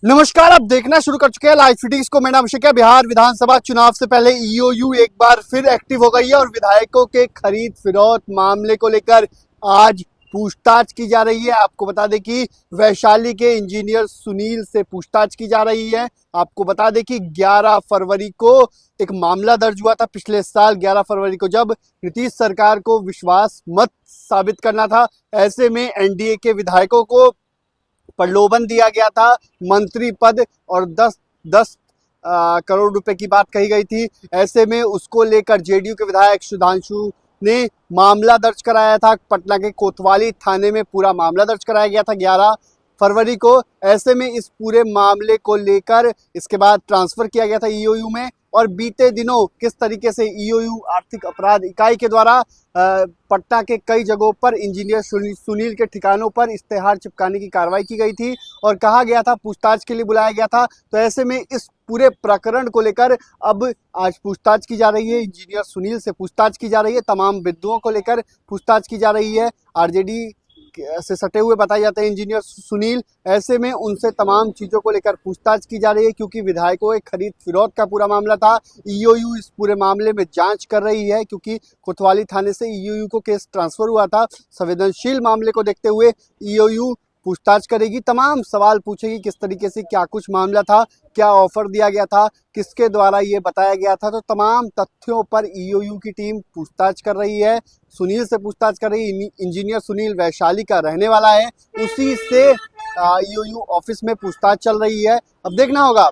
नमस्कार, आप देखना शुरू कर चुके हैं लाइव फिटिंग्स को। मेरा अभिषेक है। बिहार विधानसभा चुनाव से पहले ईओयू एक बार फिर एक्टिव हो गई है और विधायकों के खरीद फिरौत मामले को लेकर आज पूछताछ की जा रही है। आपको बता दें कि वैशाली के इंजीनियर सुनील से पूछताछ की जा रही है। आपको बता दें कि 11 फरवरी को एक मामला दर्ज हुआ था, पिछले साल 11 फरवरी को, जब नीतीश सरकार को विश्वास मत साबित करना था। ऐसे में एनडीए के विधायकों को प्रलोभन दिया गया था, मंत्री पद और 10 करोड़ रुपए की बात कही गई थी। ऐसे में उसको लेकर जेडीयू के विधायक सुधांशु ने मामला दर्ज कराया था। पटना के कोतवाली थाने में पूरा मामला दर्ज कराया गया था 11 फरवरी को। ऐसे में इस पूरे मामले को लेकर इसके बाद ट्रांसफर किया गया था ईओयू में। और बीते दिनों किस तरीके से ईओयू आर्थिक अपराध इकाई के द्वारा पटना के कई जगहों पर इंजीनियर सुनील के ठिकानों पर इश्तेहार चिपकाने की कार्रवाई की गई थी और कहा गया था, पूछताछ के लिए बुलाया गया था। तो ऐसे में इस पूरे प्रकरण को लेकर अब आज पूछताछ की जा रही है। इंजीनियर सुनील से पूछताछ की जा रही है, तमाम बिंदुओं को लेकर पूछताछ की जा रही है। आरजेडी से सटे हुए बताए जाते हैं इंजीनियर सुनील। ऐसे में उनसे तमाम चीज़ों को लेकर पूछताछ की जा रही है, क्योंकि विधायकों के खरीद फिरौत का पूरा मामला था। ईओयू इस पूरे मामले में जांच कर रही है, क्योंकि कोतवाली थाने से ईओयू को केस ट्रांसफर हुआ था। संवेदनशील मामले को देखते हुए ईओयू पूछताछ करेगी, तमाम सवाल पूछेगी, किस तरीके से क्या कुछ मामला था, क्या ऑफर दिया गया था, किसके द्वारा ये बताया गया था। तो तमाम तथ्यों पर ईओयू की टीम पूछताछ कर रही है, सुनील से पूछताछ कर रही है। इंजीनियर सुनील वैशाली का रहने वाला है, उसी से ईओयू ऑफिस में पूछताछ चल रही है। अब देखना होगा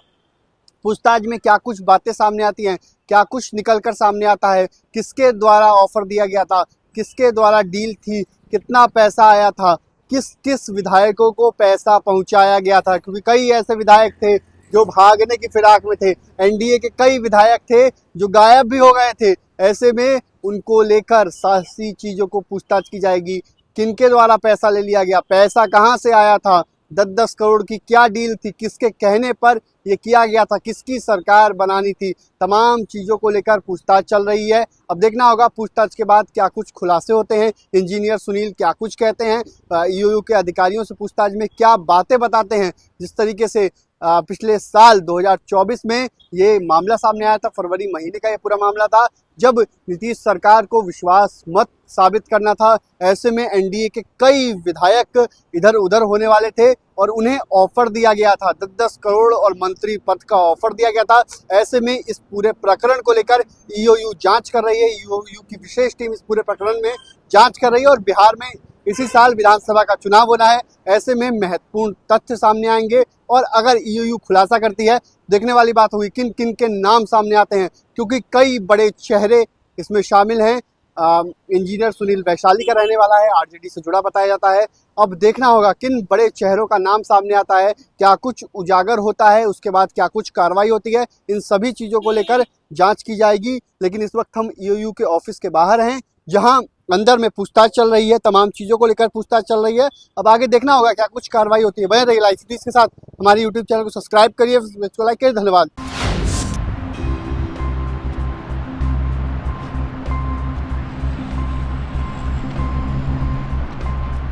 पूछताछ में क्या कुछ बातें सामने आती हैं, क्या कुछ निकल कर सामने आता है, किसके द्वारा ऑफर दिया गया था, किसके द्वारा डील थी, कितना पैसा आया था, किस किस विधायकों को पैसा पहुंचाया गया था। क्योंकि कई ऐसे विधायक थे जो भागने की फिराक में थे, एनडीए के कई विधायक थे जो गायब भी हो गए थे। ऐसे में उनको लेकर सारी चीज़ों को पूछताछ की जाएगी। किनके द्वारा पैसा ले लिया गया, पैसा कहाँ से आया था, 10-10 करोड़ की क्या डील थी, किसके कहने पर ये किया गया था, किसकी सरकार बनानी थी, तमाम चीज़ों को लेकर पूछताछ चल रही है। अब देखना होगा पूछताछ के बाद क्या कुछ खुलासे होते हैं, इंजीनियर सुनील क्या कुछ कहते हैं, ईओयू के अधिकारियों से पूछताछ में क्या बातें बताते हैं। जिस तरीके से पिछले साल 2024 में ये मामला सामने आया था, फरवरी महीने का ये पूरा मामला था, जब नीतीश सरकार को विश्वास मत साबित करना था। ऐसे में एनडीए के कई विधायक इधर उधर होने वाले थे और उन्हें ऑफर दिया गया था, 10-10 करोड़ और मंत्री पद का ऑफर दिया गया था। ऐसे में इस पूरे प्रकरण को लेकर ईओयू जांच कर रही है, ईओयू की विशेष टीम इस पूरे प्रकरण में जांच कर रही है। और बिहार में इसी साल विधानसभा का चुनाव होना है, ऐसे में महत्वपूर्ण तथ्य सामने आएंगे। और अगर ईओयू खुलासा करती है, देखने वाली बात होगी किन किन के नाम सामने आते हैं, क्योंकि कई बड़े चेहरे इसमें शामिल हैं। इंजीनियर सुनील वैशाली का रहने वाला है, आरजेडी से जुड़ा बताया जाता है। अब देखना होगा किन बड़े चेहरों का नाम सामने आता है, क्या कुछ उजागर होता है, उसके बाद क्या कुछ कार्रवाई होती है। इन सभी चीज़ों को लेकर जांच की जाएगी। लेकिन इस वक्त हम ईओयू के ऑफिस के बाहर हैं, जहां अंदर में पूछताछ चल रही है, तमाम चीज़ों को लेकर पूछताछ चल रही है। अब आगे देखना होगा क्या कुछ कार्रवाई होती है। बने रहिए लाइव फिटिंग्स के साथ, हमारे यूट्यूब चैनल को सब्सक्राइब करिए, लाइक करिए। धन्यवाद।